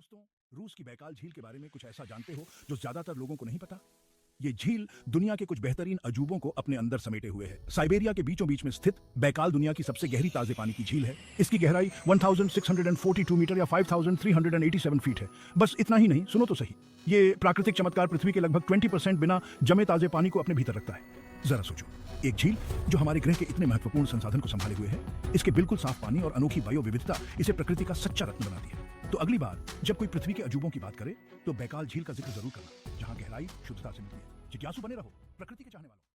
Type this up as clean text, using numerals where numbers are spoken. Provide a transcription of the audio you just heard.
दोस्तों, रूस की बैकाल झील के बारे में कुछ ऐसा जानते हो जो ज्यादातर लोगों को नहीं पता? ये झील दुनिया के कुछ बेहतरीन अजूबों को अपने अंदर समेटे हुए है। साइबेरिया के बीचों बीच में स्थित बैकाल दुनिया की सबसे गहरी ताजे पानी की झील है। इसकी गहराई 1642 मीटर या 5387 फीट है। बस इतना ही नहीं, सुनो तो सही, ये प्राकृतिक चमत्कार पृथ्वी के लगभग 20% बिना जमे ताजे पानी को अपने भीतर रखता है। जरा सोचो, एक झील जो हमारे ग्रह के इतने महत्वपूर्ण संसाधन को संभाले हुए है, इसके बिल्कुल साफ पानी और अनोखी बायो विविधता इसे प्रकृति का सच्चा रत्न बनाती है। तो अगली बार जब कोई पृथ्वी के अजूबों की बात करे तो बैकाल झील का जिक्र जरूर करना, जहां गहराई शुद्धता से मिलती है। जिज्ञासु बने रहो, प्रकृति के चाहने वालों।